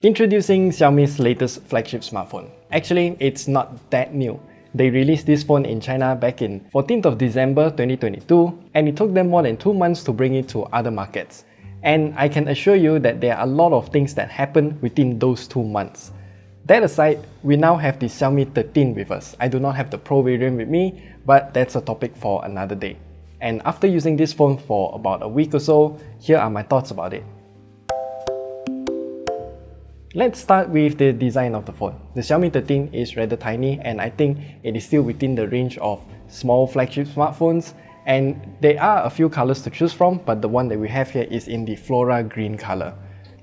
Introducing Xiaomi's latest flagship smartphone. Actually, it's not that new. They released this phone in China back in 14th of December 2022, and it took them more than 2 months to bring it to other markets. And I can assure you that there are a lot of things that happened within those 2 months. That aside, we now have the Xiaomi 13 with us. I do not have the Pro variant with me, but that's a topic for another day. And after using this phone for about a week or so, here are my thoughts about it. Let's start with the design of the phone. The Xiaomi 13 is rather tiny, and I think it is still within the range of small flagship smartphones, and there are a few colors to choose from, but the one that we have here is in the Flora green color.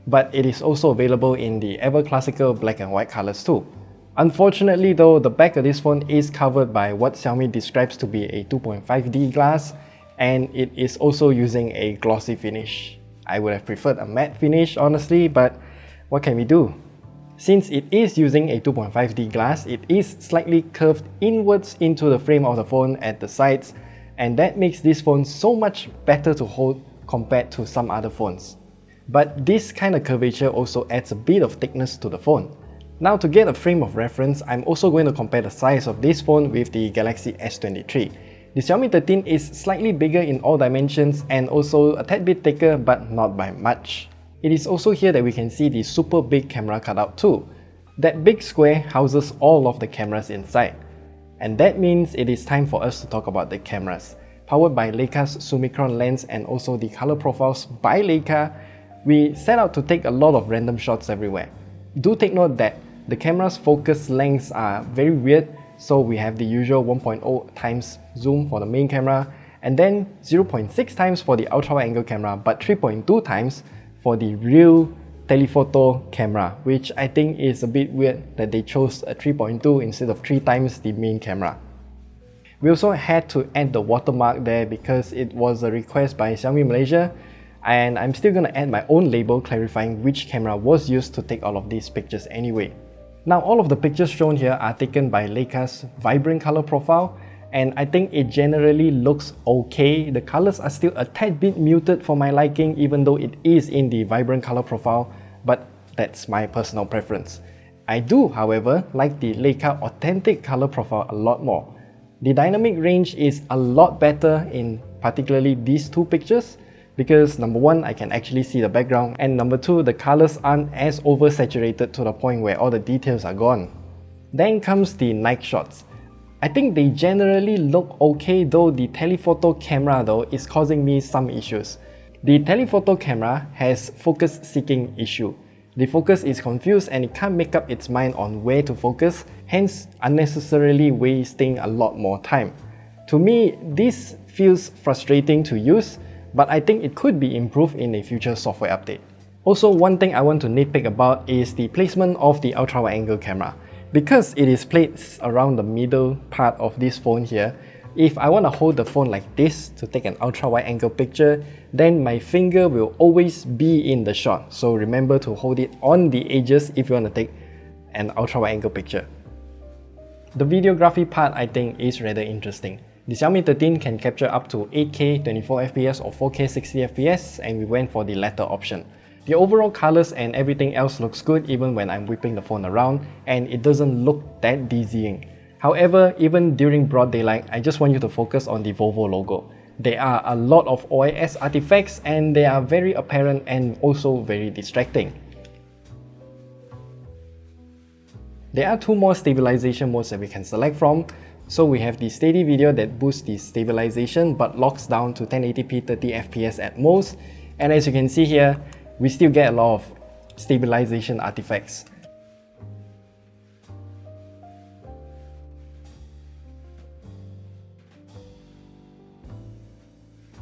But it is also available in the ever classical black and white colors too. Unfortunately though, the back of this phone is covered by what Xiaomi describes to be a 2.5D glass, and it is also using a glossy finish. I would have preferred a matte finish honestly, but what can we do? Since it is using a 2.5D glass, it is slightly curved inwards into the frame of the phone at the sides, and that makes this phone so much better to hold compared to some other phones. But this kind of curvature also adds a bit of thickness to the phone. Now, to get a frame of reference, I'm also going to compare the size of this phone with the Galaxy S23. The Xiaomi 13 is slightly bigger in all dimensions and also a tad bit thicker, but not by much. It is also here that we can see the super big camera cutout too. That big square houses all of the cameras inside. And that means it is time for us to talk about the cameras. Powered by Leica's Summicron lens and also the color profiles by Leica, we set out to take a lot of random shots everywhere. Do take note that the camera's focus lengths are very weird, so we have the usual 1.0 times zoom for the main camera, and then 0.6 times for the ultra-wide angle camera, but 3.2 times for the real telephoto camera, which I think is a bit weird that they chose a 3.2 instead of 3 times the main camera. We also had to add the watermark there because it was a request by Xiaomi Malaysia, and I'm still gonna add my own label clarifying which camera was used to take all of these pictures anyway. Now, all of the pictures shown here are taken by Leica's vibrant color profile, and I think it generally looks okay. The colors are still a tad bit muted for my liking, even though it is in the vibrant color profile, but that's my personal preference. I do, however, like the Leica authentic color profile a lot more. The dynamic range is a lot better in particularly these two pictures, because number one, I can actually see the background, and number two, the colors aren't as oversaturated to the point where all the details are gone. Then comes the night shots. I think they generally look okay, though the telephoto camera though is causing me some issues. The telephoto camera has focus seeking issue. The focus is confused and it can't make up its mind on where to focus, hence unnecessarily wasting a lot more time. To me, this feels frustrating to use, but I think it could be improved in a future software update. Also, one thing I want to nitpick about is the placement of the ultra-wide angle camera. Because it is placed around the middle part of this phone here, if I want to hold the phone like this to take an ultra-wide angle picture, then my finger will always be in the shot. So remember to hold it on the edges if you want to take an ultra-wide angle picture. The videography part I think is rather interesting. The Xiaomi 13 can capture up to 8K 24fps or 4K 60fps, and we went for the latter option. The overall colors and everything else looks good even when I'm whipping the phone around, and it doesn't look that dizzying. However, even during broad daylight, I just want you to focus on the Volvo logo. There are a lot of OIS artifacts and they are very apparent and also very distracting. There are two more stabilization modes that we can select from. So we have the steady video that boosts the stabilization but locks down to 1080p 30fps at most, and as you can see here, we still get a lot of stabilization artifacts.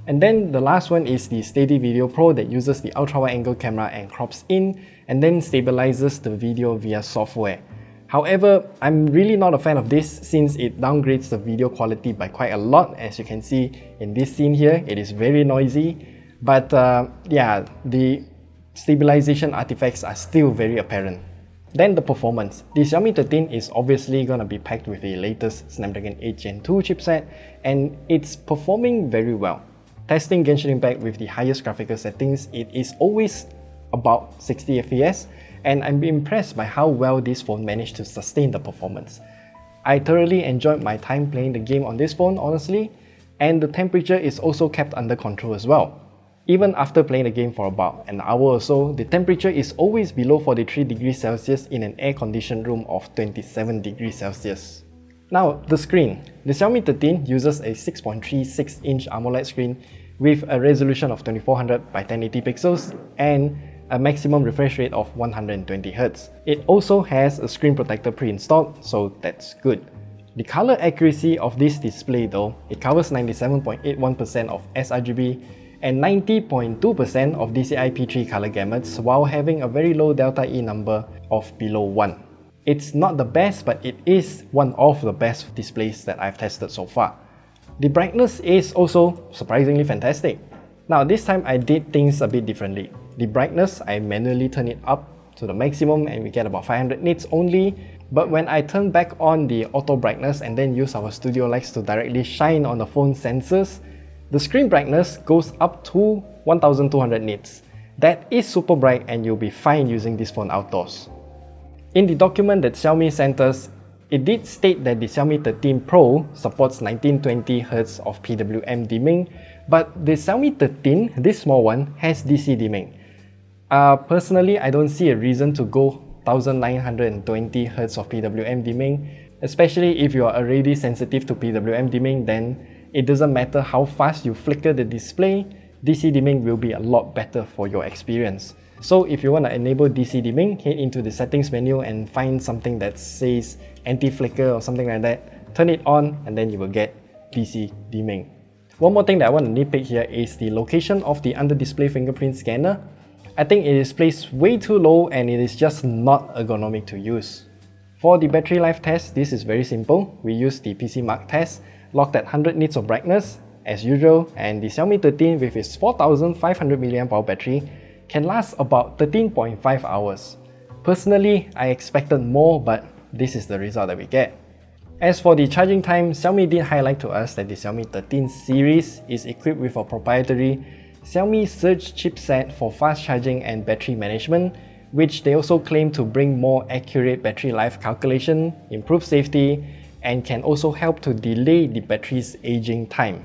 And then the last one is the Steady Video Pro that uses the ultra-wide angle camera and crops in and then stabilizes the video via software. However, I'm really not a fan of this since it downgrades the video quality by quite a lot. As you can see in this scene here, it is very noisy. But yeah, the stabilization artifacts are still very apparent. Then the performance. The Xiaomi 13 is obviously gonna be packed with the latest Snapdragon 8 Gen 2 chipset, and it's performing very well. Testing Genshin Impact with the highest graphical settings, it is always about 60 FPS, and I'm impressed by how well this phone managed to sustain the performance. I thoroughly enjoyed my time playing the game on this phone, honestly, and the temperature is also kept under control as well. Even after playing the game for about an hour or so, the temperature is always below 43 degrees Celsius in an air-conditioned room of 27 degrees Celsius. Now, the screen. The Xiaomi 13 uses a 6.36-inch AMOLED screen with a resolution of 2400 by 1080 pixels and a maximum refresh rate of 120Hz. It also has a screen protector pre-installed, so that's good. The color accuracy of this display though, it covers 97.81% of sRGB and 90.2% of DCI-P3 color gamuts while having a very low delta E number of below 1. It's not the best, but it is one of the best displays that I've tested so far. The brightness is also surprisingly fantastic. Now this time I did things a bit differently. The brightness, I manually turn it up to the maximum and we get about 500 nits only. But when I turn back on the auto brightness and then use our studio lights to directly shine on the phone sensors, the screen brightness goes up to 1200 nits. That is super bright and you'll be fine using this phone outdoors. In the document that Xiaomi sent us, it did state that the Xiaomi 13 Pro supports 1920Hz of PWM dimming, but the Xiaomi 13, this small one, has DC dimming. Personally, I don't see a reason to go 1920Hz of PWM dimming, especially if you are already sensitive to PWM dimming. Then it doesn't matter how fast you flicker the display, DC dimming will be a lot better for your experience. So if you want to enable DC dimming, head into the settings menu and find something that says anti-flicker or something like that, turn it on and then you will get DC dimming. One more thing that I want to nitpick here is the location of the under-display fingerprint scanner. I think it is placed way too low and it is just not ergonomic to use. For the battery life test, this is very simple. We use the PC Mark test, locked at 100 nits of brightness, as usual, and the Xiaomi 13 with its 4500 mAh battery can last about 13.5 hours. Personally, I expected more, but this is the result that we get. As for the charging time, Xiaomi did highlight to us that the Xiaomi 13 series is equipped with a proprietary Xiaomi Surge chipset for fast charging and battery management, which they also claim to bring more accurate battery life calculation, improve safety, and can also help to delay the battery's aging time.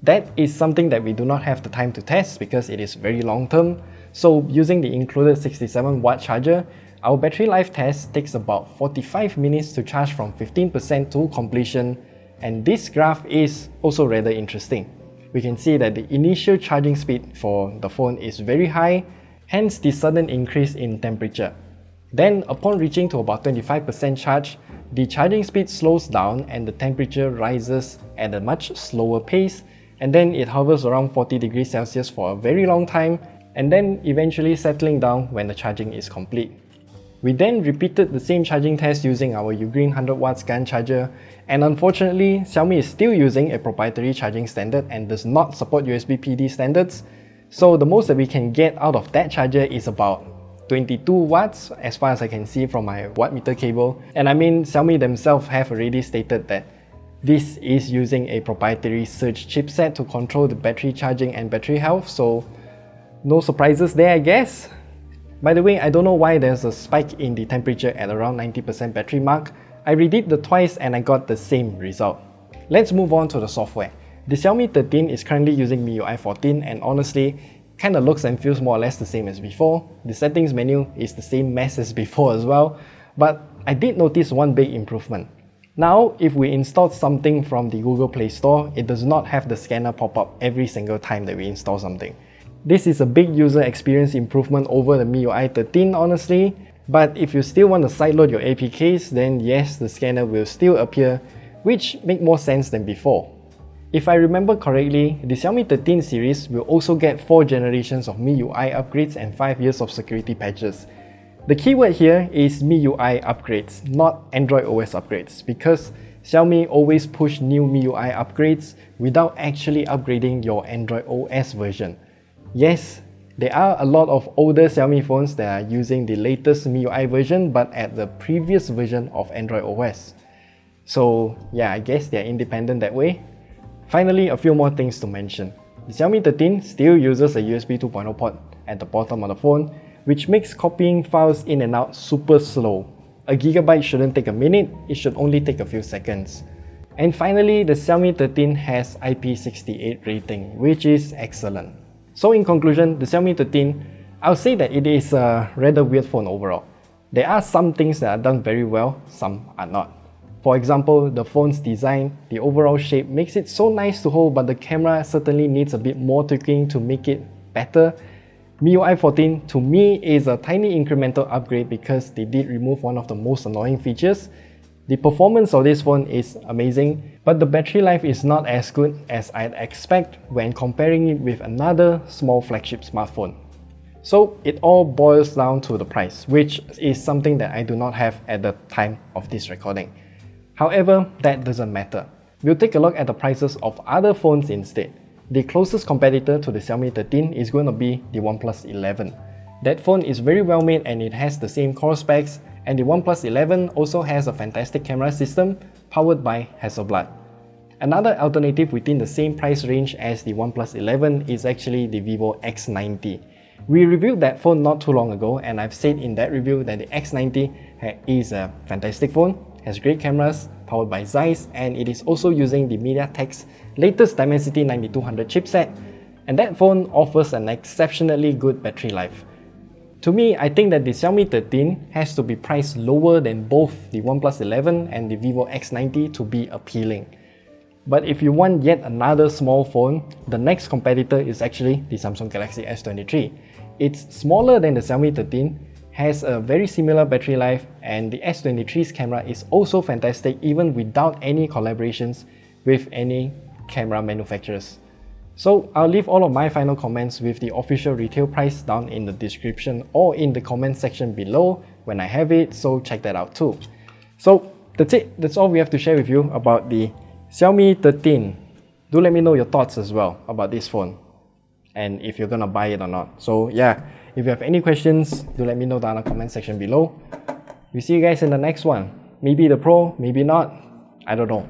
That is something that we do not have the time to test because it is very long term. So using the included 67-watt charger, our battery life test takes about 45 minutes to charge from 15% to completion, and this graph is also rather interesting. We can see that the initial charging speed for the phone is very high, hence the sudden increase in temperature. Then upon reaching to about 25% charge, the charging speed slows down and the temperature rises at a much slower pace, and then it hovers around 40 degrees Celsius for a very long time, and then eventually settling down when the charging is complete. We then repeated the same charging test using our Ugreen 100 watts GAN charger, and unfortunately, Xiaomi is still using a proprietary charging standard and does not support USB PD standards, so the most that we can get out of that charger is about 22 watts as far as I can see from my wattmeter cable. And I mean, Xiaomi themselves have already stated that this is using a proprietary Surge chipset to control the battery charging and battery health, so no surprises there, I guess. By the way, I don't know why there's a spike in the temperature at around 90% battery mark. I redid the twice and I got the same result. Let's move on to the software. The Xiaomi 13 is currently using MIUI 14 and honestly, kinda looks and feels more or less the same as before. The settings menu is the same mess as before as well, but I did notice one big improvement. Now, if we install something from the Google Play Store, it does not have the scanner pop up every single time that we install something. This is a big user experience improvement over the MIUI 13 honestly, but if you still want to sideload your APKs, then yes, the scanner will still appear, which make more sense than before. If I remember correctly, the Xiaomi 13 series will also get 4 generations of MIUI upgrades and 5 years of security patches. The keyword here is MIUI upgrades, not Android OS upgrades, because Xiaomi always push new MIUI upgrades without actually upgrading your Android OS version. Yes, there are a lot of older Xiaomi phones that are using the latest MIUI version but at the previous version of Android OS. So yeah, I guess they're independent that way. Finally, a few more things to mention. The Xiaomi 13 still uses a USB 2.0 port at the bottom of the phone, which makes copying files in and out super slow. A gigabyte shouldn't take a minute, it should only take a few seconds. And finally, the Xiaomi 13 has IP68 rating, which is excellent. So in conclusion, the Xiaomi 13, I'll say that it is a rather weird phone overall. There are some things that are done very well, some are not. For example, the phone's design, the overall shape makes it so nice to hold, but the camera certainly needs a bit more tweaking to make it better. MIUI 14 to me is a tiny incremental upgrade because they did remove one of the most annoying features. The performance of this phone is amazing, but the battery life is not as good as I'd expect when comparing it with another small flagship smartphone. So it all boils down to the price, which is something that I do not have at the time of this recording. However, that doesn't matter. We'll take a look at the prices of other phones instead. The closest competitor to the Xiaomi 13 is going to be the OnePlus 11. That phone is very well made and it has the same core specs, and the OnePlus 11 also has a fantastic camera system powered by Hasselblad. Another alternative within the same price range as the OnePlus 11 is actually the Vivo X90. We reviewed that phone not too long ago, and I've said in that review that the X90 is a fantastic phone, has great cameras, powered by Zeiss, and it is also using the MediaTek's latest Dimensity 9200 chipset, and that phone offers an exceptionally good battery life. To me, I think that the Xiaomi 13 has to be priced lower than both the OnePlus 11 and the Vivo X90 to be appealing. But if you want yet another small phone, the next competitor is actually the Samsung Galaxy S23. It's smaller than the Xiaomi 13, has a very similar battery life, and the S23's camera is also fantastic even without any collaborations with any camera manufacturers. So I'll leave all of my final comments with the official retail price down in the description or in the comment section below when I have it, so check that out too. So that's it, that's all we have to share with you about the Xiaomi 13. Do let me know your thoughts as well about this phone and if you're gonna buy it or not. So yeah, if you have any questions, do let me know down in the comment section below. We'll see you guys in the next one. Maybe the Pro, maybe not, I don't know.